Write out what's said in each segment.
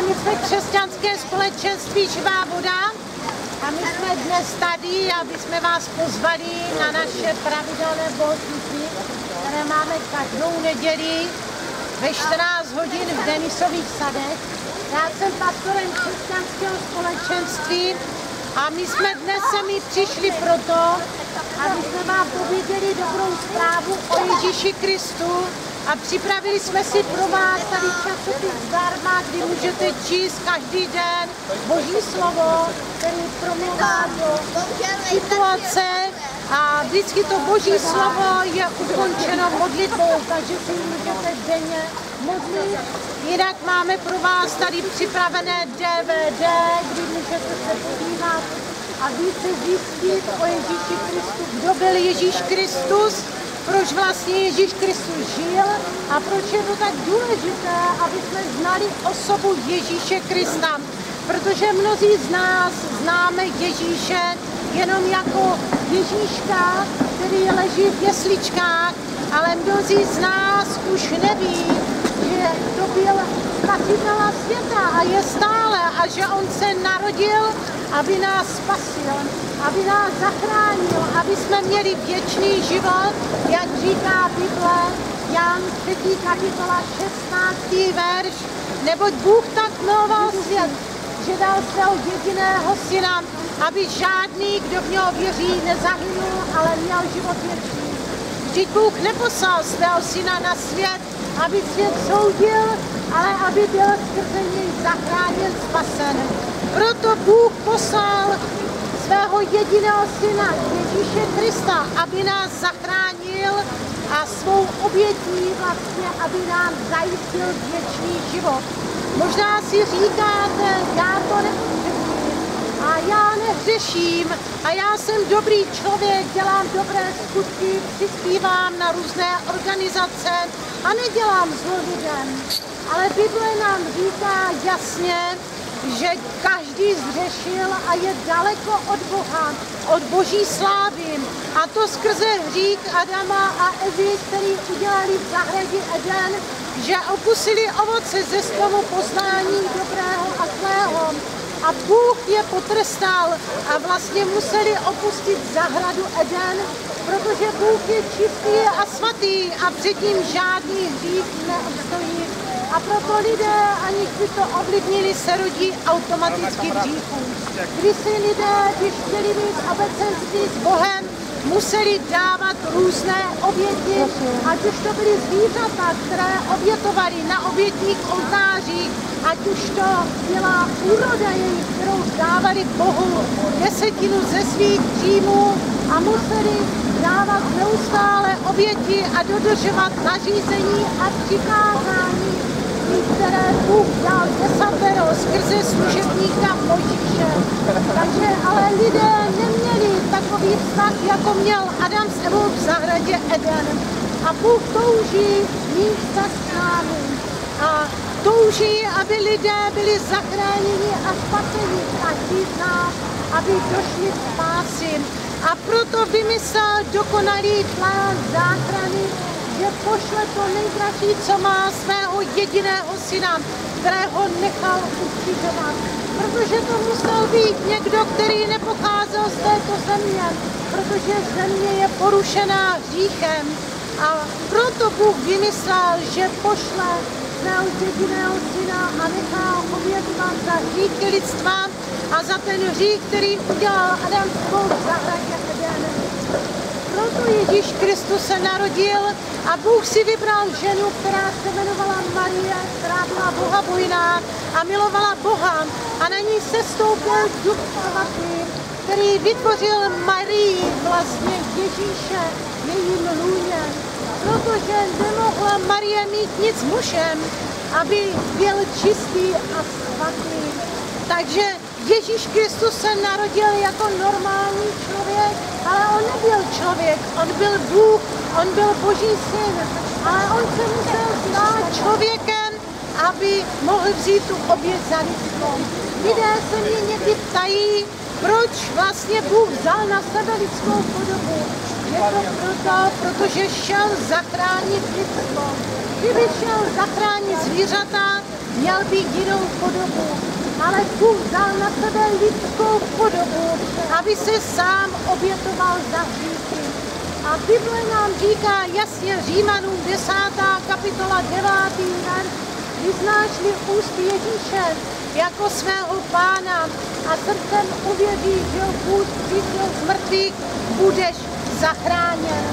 my jsme křesťanské společenství Živá voda a my jsme dnes tady, aby jsme vás pozvali na naše pravidelné bohoslužby, které máme každou neděli ve 14 hodin v Denisových sadech. Já jsem pastorem křesťanského společenství a my jsme dnes sami přišli proto, aby jsme vám pověděli dobrou zprávu o Ježíši Kristu a připravili jsme si pro vás tady časopis zdarma, kdy můžete číst každý den Boží slovo, který promlouvá do situace a vždycky to Boží slovo je ukončeno modlitbou, takže si můžete denně modlit. Jinak máme pro vás tady připravené DVD, kdy můžete se podívat a více zjistit o Ježíši Kristu, kdo byl Ježíš Kristus, proč vlastně Ježíš Kristus žil a proč je to tak důležité, aby jsme znali osobu Ježíše Krista. Protože mnozí z nás známe Ježíše jenom jako Ježíška, který leží v jesličkách, ale mnozí z nás už neví, že to byl spasitela světa a je stále a že on se narodil, aby nás spasil, aby nás zachránil, aby jsme měli věčný život, jak říká Bible, Jan 3. kapitola 16. verš, neboť Bůh tak miloval svět, že dal svého jediného syna, aby žádný, kdo v něho věří, nezahynul, ale měl život věčný. Vždyť Bůh neposlal svého syna na svět, aby svět soudil, ale aby byl skrze něj zachráněn, spasen. Proto Bůh poslal svého jediného syna, Ježíše Krista, aby nás zachránil a svou obětí vlastně, aby nám zajistil věčný život. Možná si říkáte, já to nepotřebuji a já nehřeším a já jsem dobrý člověk, dělám dobré skutky, přispívám na různé organizace a nedělám zlo lidem. Ale Bible nám říká jasně, že každý zřešil a je daleko od Boha, od Boží slávy. A to skrze hřích Adama a Evy, který udělali v zahradě Eden, že okusili ovoce ze stromu poznání dobrého a zlého. A Bůh je potrestal a vlastně museli opustit zahradu Eden, protože Bůh je čistý a svatý a před ním žádný hřích neobstojí. A proto lidé, aniž by to ovlivnili, se rodí automaticky v hříchu. Když si lidé, když chtěli být v obecenství s Bohem, museli dávat různé oběti, ať už to byly zvířata, které obětovali na obětních oltářích, ať už to byla úroda jejich, kterou dávali Bohu, 10% ze svých příjmů a museli dávat neustále oběti a dodržovat nařízení a přikázání, které Bůh dal desatero skrze služebníka Mojžíše. Takže ale lidé neměli takový vztah, jako měl Adam s Evou v zahradě Eden. A Bůh touží mít vztah s námi. A touží, aby lidé byli zachráněni a spaseni, každý z nás, aby došli k spási. A proto vymyslel dokonalý plán záchrany, že pošle to nejdražší, co má, svého jediného syna, kterého nechal ukřižovat. Protože to musel být někdo, který nepocházel z této země, protože země je porušená hříchem. A proto Bůh vymyslel, že pošle svého jediného syna a nechal obětovat za hříchy lidstva a za ten hřích, který udělal Adam v zahradě Eden. Proto Ježíš Kristus se narodil a Bůh si vybral ženu, která se jmenovala Marie, která byla bohabojná a milovala Boha. A na ní sestoupil Duch Svatý, který vytvořil Marii, vlastně Ježíše, jejím lůně. Protože nemohla Marie mít nic s mužem, aby byl čistý a svatý. Takže Ježíš Kristus se narodil jako normální člověk, ale on nebyl člověk, on byl Bůh, on byl Boží syn, ale on se musel stát člověkem, aby mohl vzít tu oběť za lidskou. Lidé se mě někdy ptají, proč vlastně Bůh vzal na sebe lidskou podobu. Je to proto, protože šel zachránit lidstvo. Kdyby šel zachránit zvířata, měl být jinou podobu, ale Bůh dal na sebe lidskou podobu, aby se sám obětoval za hříchy. A Bible nám říká jasně Římanům 10. kapitola 9. verš, vyznáš-li ústy Ježíše jako svého pána a srdcem uvěříš, že ho Bůh vzkřísil z mrtvých, budeš zachráněn.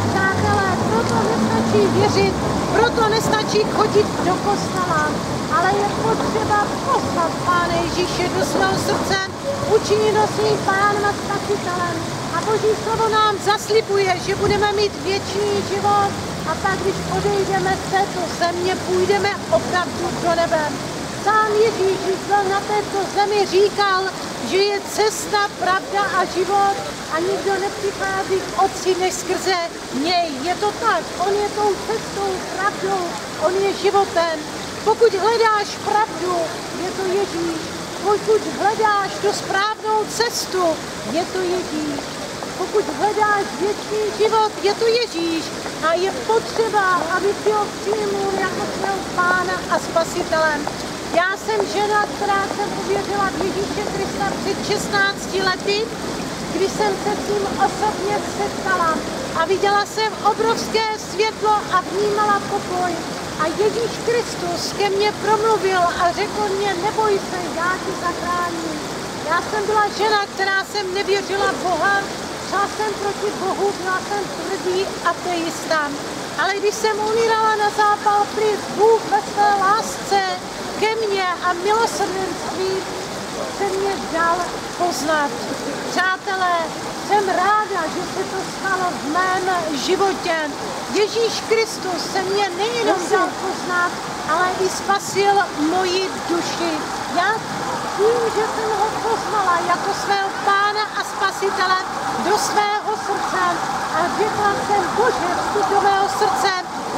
Přátelé, proto nestačí věřit, proto nestačí chodit do kostela, ale je potřeba poslat Pána Ježíše do svého srdce, učinit ho svým pánem a spasitelem. A Boží slovo nám zaslibuje, že budeme mít věčný život a pak, když odejdeme z této země, půjdeme opravdu do nebe. Sám Ježíš, když byl na této zemi, říkal, že je cesta, pravda a život a nikdo nepřichází k Otci než skrze něj. Je to tak, on je tou cestou, pravdou, on je životem. Pokud hledáš pravdu, je to Ježíš. Pokud hledáš tu správnou cestu, je to Ježíš. Pokud hledáš věčný život, je to Ježíš. A je potřeba, aby si ho přijmul jako svého pána a spasitelem. Já jsem žena, která jsem uvěřila v Ježíše Krista před 16 lety, když jsem se s ním osobně setkala a viděla jsem obrovské světlo a vnímala pokoj. A Ježíš Kristus ke mně promluvil a řekl mě, neboj se, já ti zachráním. Já jsem byla žena, která jsem nevěřila v Boha, šla jsem proti Bohu, byla jsem tvrdý ateista. Ale když jsem umírala na zápal plic, Bůh ve své lásce ke mně a milosrdenství se mě dal poznat. Přátelé, jsem ráda, že se to stalo v mém životě. Ježíš Kristus se mě nejenom dal poznat, ale i spasil moji duši. Já tím, že jsem ho poznala jako svého pána a spasitele do svého srdce a řekla jsem, Bože, vstup do mého srdce,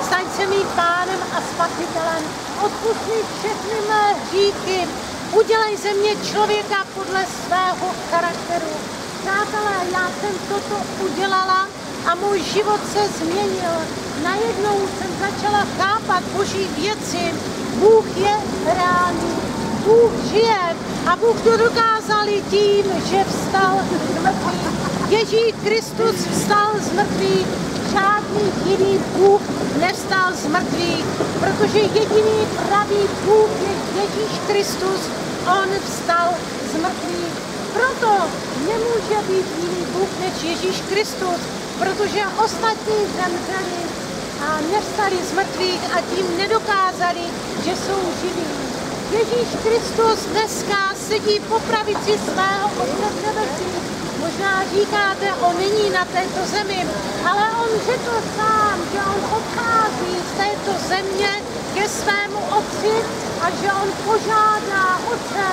staň se mým pánem a spasitelem, odpusť mi všechny mé hříchy, udělej ze mě člověka podle svého charakteru. Přátelé, já jsem toto udělala a můj život se změnil. Najednou jsem začala chápat Boží věci. Bůh je reálný, Bůh žije a Bůh to dokázal i tím, že vstal z mrtvých. Ježíš Kristus vstal z mrtvých, žádný jiný Bůh nevstal z mrtvých, protože jediný pravý Bůh je Ježíš Kristus, on vstal z mrtvých. Proto nemůže být jiný Bůh než Ježíš Kristus, protože ostatní zemřeli a nevstali z mrtvých a tím nedokázali, že jsou živí. Ježíš Kristus dneska sedí po pravici svého Otce v nebesích. Možná říkáte, on není na této zemi, ale on řekl sám, že on odchází z této země ke svému Otci a že on požádá Otce,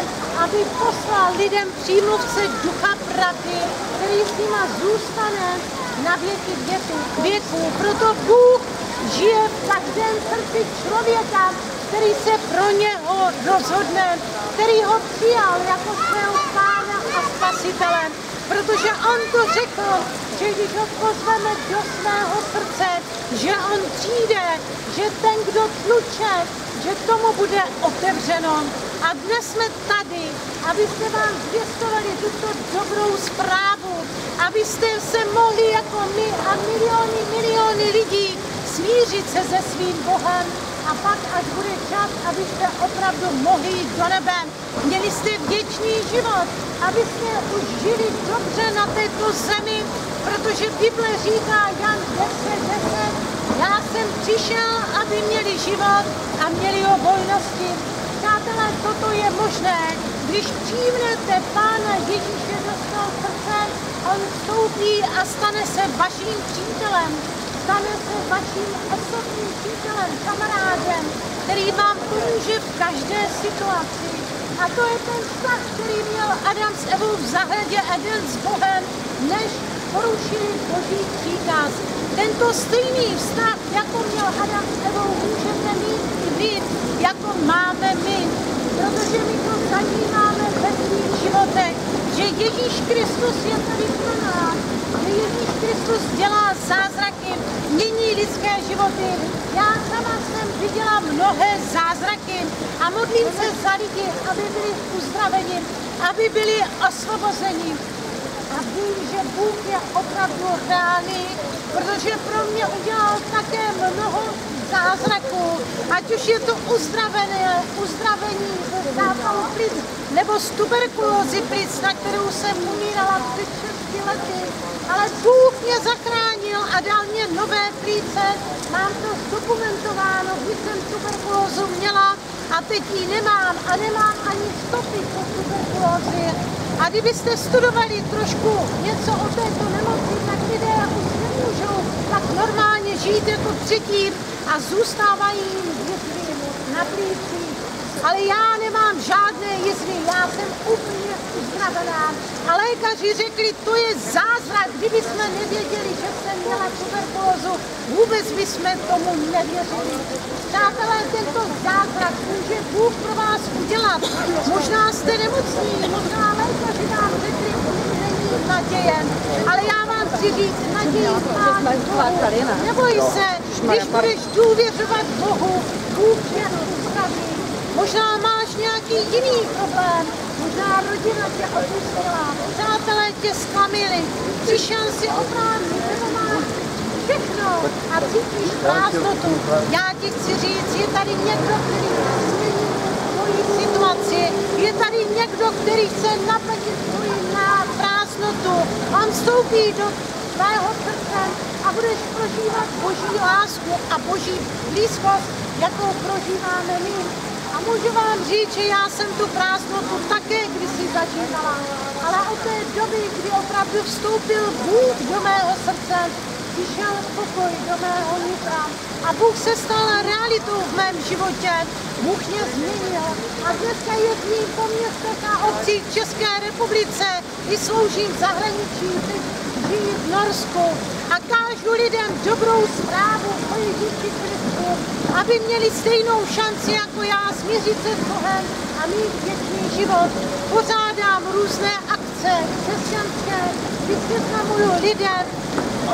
aby poslal lidem přímluvce Ducha pravdy, který s nima zůstane na věky věků. Proto Bůh žije v každém srdci člověka, který se pro něho rozhodne, který ho přijal jako svého pána a spasitele. Protože on to řekl, že když ho pozveme do svého srdce, že on přijde, že ten, kdo tluče, že tomu bude otevřeno. A dnes jsme tady, abyste vám zvěstovali tuto dobrou zprávu, abyste se mohli jako my a miliony lidí smířit se se svým Bohem a pak, až bude čas, abyste opravdu mohli jít do nebe, měli jste věčný život, abyste už žili dobře na této zemi, protože Bible říká Jan 10:10, já jsem přišel, aby měli život a měli ho hojnosti. Přátelé, toto je možné, když přijmete Pána Ježíše do svého srdce, on vstoupí a stane se vaším přítelem, stane se vaším osobním přítelem, kamarádem, který vám pomůže v každé situaci. A to je ten vztah, který měl Adam s Evou v zahradě Eden s Bohem, než porušili Boží příkaz. Tento stejný vztah, jako měl Adam s Evou, můžete mít i vy, jako máme my. Protože my to zažíváme ve svých životech, že Ježíš Kristus je tady pro nás. že Ježíš Kristus dělá zázraky, mění lidské životy. Já sama jsem viděla mnohé zázraky a modlím se za lidi, aby byli uzdraveni, aby byli osvobozeni. A vím, že Bůh je opravdu reálný, protože pro mě udělal také mnoho zázraků, ať už je to uzdravení ze zápalu plic, nebo z tuberkulózy plic, na kterou jsem umírala před 6 lety. Ale Bůh mě zachránil a dal mě nové plíce. Mám to zdokumentováno, když jsem tuberkulózu měla a teď ji nemám a nemám ani stopy po tuberkulózy. A kdybyste studovali trošku něco o této nemoci, tak lidé už nemůžou tak normálně žít jako předtím a zůstávají jizvy na plících. Ale já nemám žádné jizvy, já jsem úplně uzdravená. A lékaři řekli, to je zázrak, kdyby jsme nevěděli, že jsem měla tuberkulózu, vůbec bychom tomu nevěřili. Přátelé, tento zázrak může Bůh pro vás udělat. Možná jste nemocní, možná lékaři vám řekli, že není naděje, ale já vám chci říct, naději máš Bohu. Neboj se, když budeš důvěřovat Bohu, Bůh tě uzdraví. Možná máš nějaký jiný problém, možná rodina tě opustila, přátelé tě zklamili, přišel si o práci, nebo máš všechno a cítíš prázdnotu. Já ti chci říct, je tady někdo, který změní tvoji situaci, je tady někdo, který chce naplnit tvoji prázdnotu. On vstoupí do tvého srdce a budeš prožívat Boží lásku a Boží blízkost, jakou prožíváme my. A můžu vám říct, že já jsem tu prázdnotu také kdysi začínala, ale od té doby, kdy opravdu vstoupil Bůh do mého srdce, přišel pokoj do mého nitra a Bůh se stal realitou v mém životě. Bůh mě změnil a dneska jezdím po městech a obcích v České republice, i sloužím v zahraničí, teď žiji v Norsku a kážu lidem dobrou zprávu o Ježíši Kristu, aby měli stejnou šanci jako já smířit se s Bohem a mít věčný život. Pořádám různé akce křesťanské, vysvětluji lidem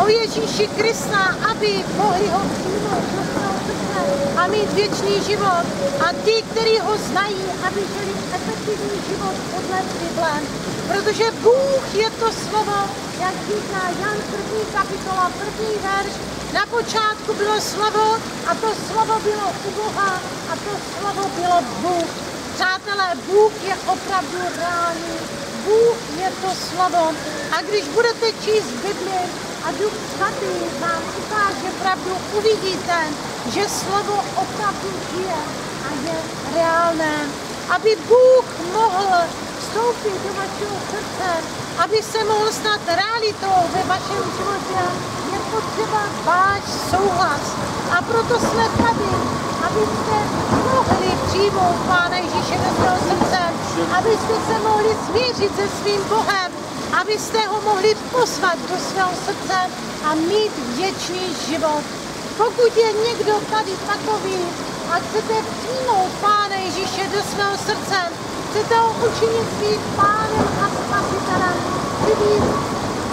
o Ježíši Krista, aby mohli ho přijmout do svého srdce a mít věčný život. A ti, kteří ho znají, aby žili efektivní život podle Bible. Protože Bůh je to slovo, jak říká Jan 1. kapitola, 1. verš. Na počátku bylo slovo a to slovo bylo u Boha a to slovo bylo Bůh. Přátelé, Bůh je opravdu reálný. Bůh je to slovo. A když budete číst Bibli a Duch Svatý vám ukáže pravdu, uvidíte, že slovo opravdu žije a je reálné. Aby Bůh mohl vstoupit do vašeho srdce, aby se mohl stát realitou ve vašem životě, je potřeba váš souhlas. A proto jsme tady, abyste mohli přijmout Pána Ježíše do svého srdce, abyste se mohli smířit se svým Bohem, abyste ho mohli pozvat do svého srdce a mít věčný život. Pokud je někdo tady takový a chcete přijmout Pána Ježíše do svého srdce, chcete ho učinit svým Pánem a Spasitelem, vidím,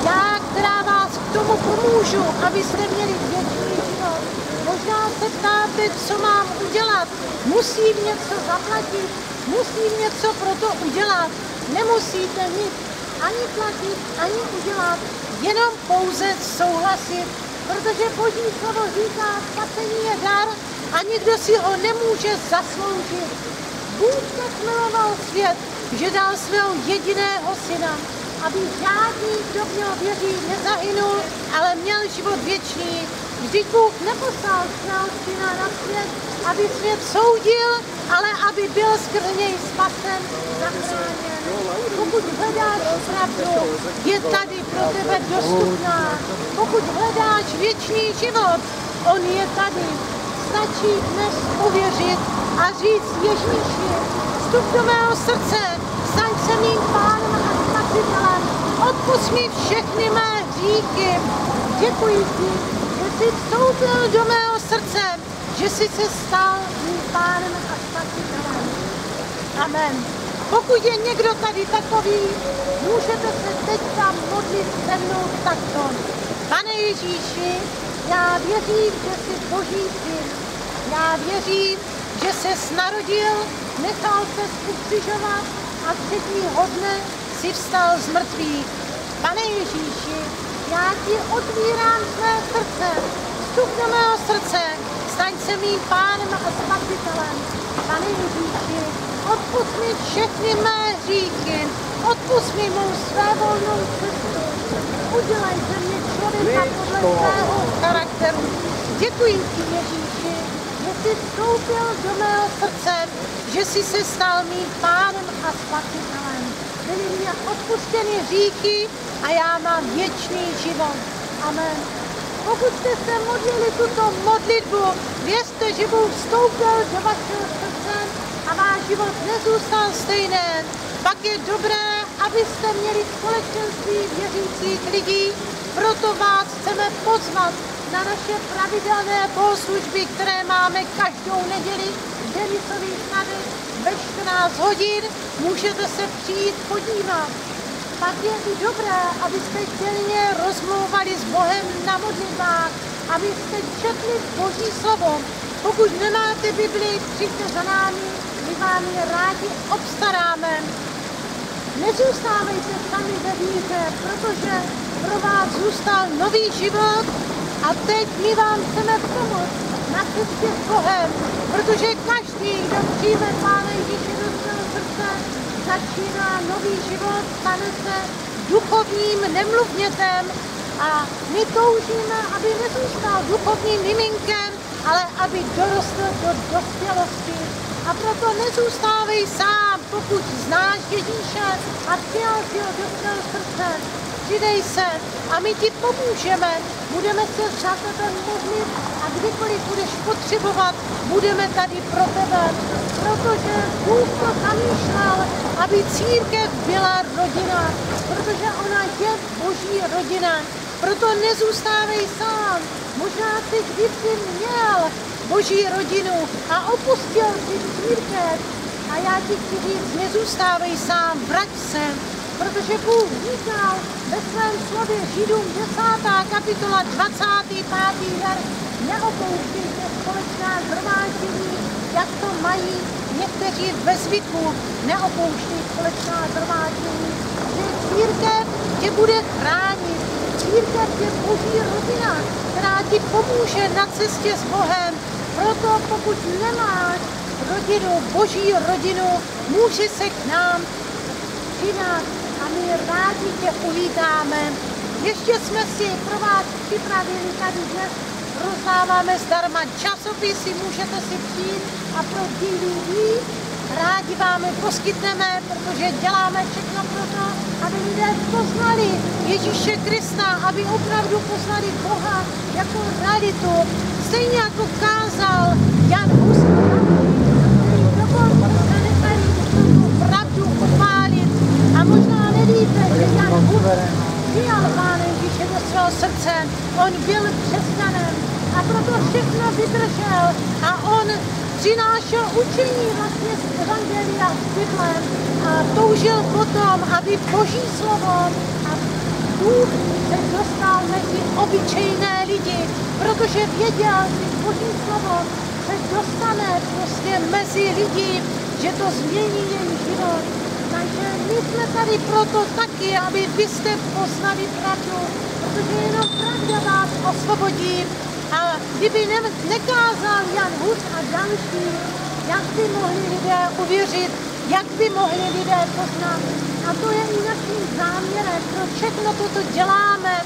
já, která vás k tomu pomůžu, abyste měli věčný život. Možná se ptáte, co mám udělat. Musím něco zaplatit, musím něco pro to udělat. Nemusíte nic ani platit, ani udělat, jenom pouze souhlasit. Protože Boží slovo říká, spasení je dar a nikdo si ho nemůže zasloužit. Bůh tak miloval svět, že dal svého jediného syna, aby žádný, kdo v něho věří, nezahynul, ale měl život věčný. Vždyť Bůh neposlal svého syna na svět, aby svět soudil, ale aby byl skrze něj spasen, zachráněn. Pokud hledáš pravdu, je tady pro tebe dostupná. Pokud hledáš věčný život, on je tady. Stačí dnes uvěřit a říct Ježíši, vstup do mého srdce, staň se mým Pánem a Spasitelem, odpusť mi všechny mé hříchy. Děkuji ti, že jsi vstoupil do mého srdce, že jsi se stal mým Pánem a Spasitelem. Amen. Pokud je někdo tady takový, můžete se teď teďka modlit se mnou takto. Pane Ježíši, já věřím, že jsi Boží syn. Já věřím, že ses narodil, nechal ses ukřižovat a třetího dne si vstal z mrtvých. Pane Ježíši, já ti otvírám své srdce, vstup do mého srdce, staň se mým pánem a spasitelem. Pane Ježíši, odpusť mi všechny mé hříchy, odpusť mi mou svévolnou cestu. Udělej ze mě člověka podle svého charakteru. Děkuji ti, Ježíši, že jsi vstoupil do mého srdce, že jsi se stal mým pánem a spasitelem. Byly mě odpuštěny hříchy a já mám věčný život. Amen. Pokud jste se modlili tuto modlitbu, věřte, že Bůh vstoupil do vašeho srdce a váš život nezůstal stejný. Pak je dobré, abyste měli společenství věřících lidí, proto vás chceme pozvat na naše pravidelné bohoslužby, které máme každou neděli v Denisových Sadech ve 14 hodin. Můžete se přijít podívat. Pak je i dobré, abyste dělně rozmlouvali s Bohem na modlitbách, abyste četli Boží slovo. Pokud nemáte Bibli, přijďte za námi, my vám je rádi obstaráme. Nezůstávejte sami ve víře, protože pro vás zůstal nový život a teď my vám chceme pomoct na cestě s Bohem, protože každý, kdo přijme Pána Ježíše do svého srdce, začíná nový život, stane se duchovním nemluvnětem a my toužíme, aby nezůstal duchovním miminkem, ale aby dorostl do dospělosti. A proto nezůstávej sám, pokud znáš Ježíše a přijal si ho do svého srdce. Přidej se a my ti pomůžeme. Budeme se za tebe modlit a kdykoliv budeš potřebovat, budeme tady pro tebe. Protože Bůh to zamýšlel, aby církev byla rodina, protože ona je Boží rodina. Proto nezůstávej sám. Možná jsi kdysi měl Boží rodinu a opustil si církev. A já ti chci říct, nezůstávej sám, vrať se, protože Bůh říkal ve svém slově Židům 10. kapitola 25. verš, neopouštějte společná shromáždění, jak to mají někteří ve zvyku, neopouštěj společná shromáždění, že církev tě bude chránit, církev je Boží rodina, která ti pomůže na cestě s Bohem. Proto pokud nemáš rodinu, Boží rodinu, může se k nám přidat a my rádi tě uvítáme. Ještě jsme si pro vás připravili tady dnes, rozdáváme zdarma časopisy, můžete si přijít a pro DVD rádi vám je poskytneme, protože děláme všechno pro to, aby lidé poznali Ježíše Krista, aby opravdu poznali Boha jako realitu. Stejně jako kázal Jan Hus, který dokonce se nechali tu pravdu opálit. A možná nevíte, že Jan Hus přijal Pána Ježíše do svého srdce. On byl křesťanem a proto všechno vydržel a on přinášel učení vlastně z Evangelia z Bible a toužil potom, aby Boží slovo a Bůh se dostal mezi obyčejné lidi, protože věděl, že Boží slovo se dostane prostě mezi lidi, že to změní jejich život. Takže my jsme tady proto taky, aby byste poznali pravdu, protože jenom pravda vás osvobodí. A kdyby nekázal Jan Hus a další, jak by mohli lidé uvěřit, jak by mohli lidé poznat. A to je i naším záměrem, proč všechno toto děláme,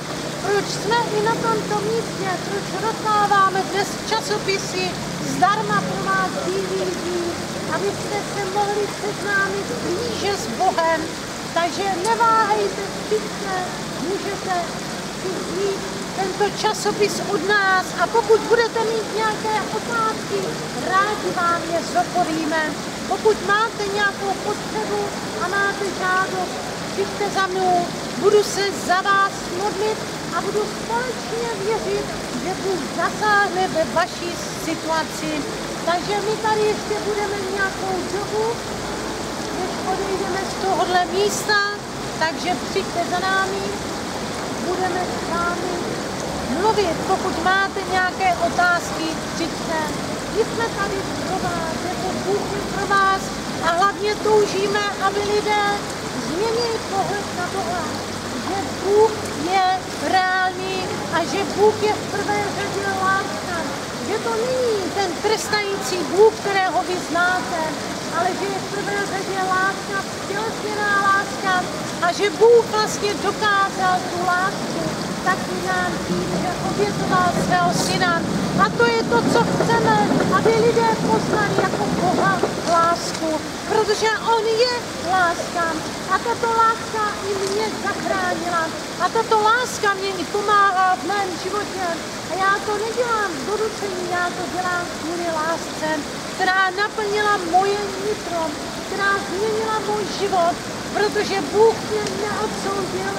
proč jsme i na tomto místě, proč rozdáváme dnes časopisy zdarma pro vás DVD, abyste se mohli seznámit blíže s Bohem. Takže neváhejte, přijďte, můžete si vzít tento časopis od nás a pokud budete mít nějaké otázky, rádi vám je zodpovíme. Pokud máte nějakou potřebu a máte žádost, přijďte za mnou, budu se za vás modlit a budu společně věřit, že Bůh zasáhne ve vaší situaci. Takže my tady ještě budeme nějakou dobu, než odejdeme z tohohle místa Takže přijďte za námi, budeme s vámi mluvit. Pokud máte nějaké otázky, přijďte. My jsme tady pro vás, jako Bůh je pro vás a hlavně toužíme, aby lidé změnili pohled na Boha, že Bůh je reálný a že Bůh je v prvé řadě láska. Že to není ten trestající Bůh, kterého vy znáte, ale že je v prvé řadě láska, tělesněná láska a že Bůh vlastně dokázal tu lásku taky nám tím, že obětoval svého syna. A to je to, co chceme, aby lidé poznali jako Boha lásku, protože On je láska a tato láska i mě zachránila. A tato láska mě i pomáhá v mém životě. A já to nedělám z donucení, já to dělám kvůli lásce, která naplnila moje nitro, která změnila můj život, protože Bůh mě neodsoudil,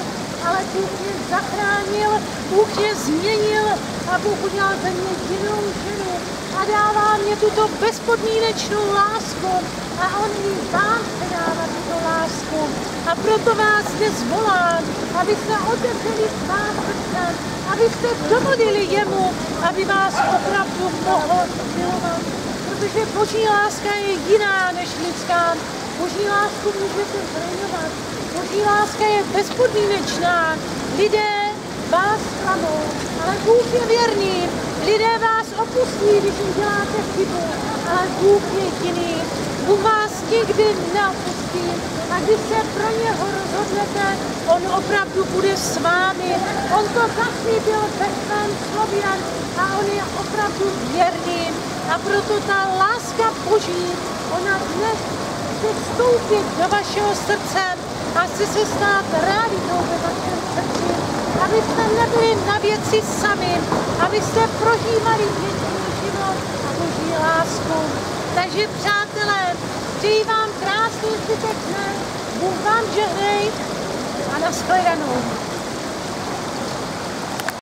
ale Bůh mě zachránil, Bůh mě změnil a Bůh udělal ze mě jinou ženu a dává mě tuto bezpodmínečnou lásku a On mi vám předává tuto lásku. A proto vás dnes volám, abyste otevřeli svá srdce, abyste dovolili jemu, aby vás opravdu mohl milovat. Protože Boží láska je jiná než lidská. Boží lásku můžete zraňovat. Boží láska je bezpodmínečná. Lidé vás zklamou, ale Bůh je věrný. Lidé vás opustí, když uděláte chybu, ale Bůh je jiný. Bůh vás nikdy neopustí. A když se pro něho rozhodnete, on opravdu bude s vámi. On to zaslíbil ve svém slově a on je opravdu věrný. A proto ta láska Boží, ona dnes chce vstoupit do vašeho srdce a chce se stát realitou ve vašem srdci. Abyste nebyli na věci sami, abyste prožívali věčný život a Boží lásku. Takže přátelé, přeji vám krásný zbytek dne, Bůh vám žehnej a nashledanou.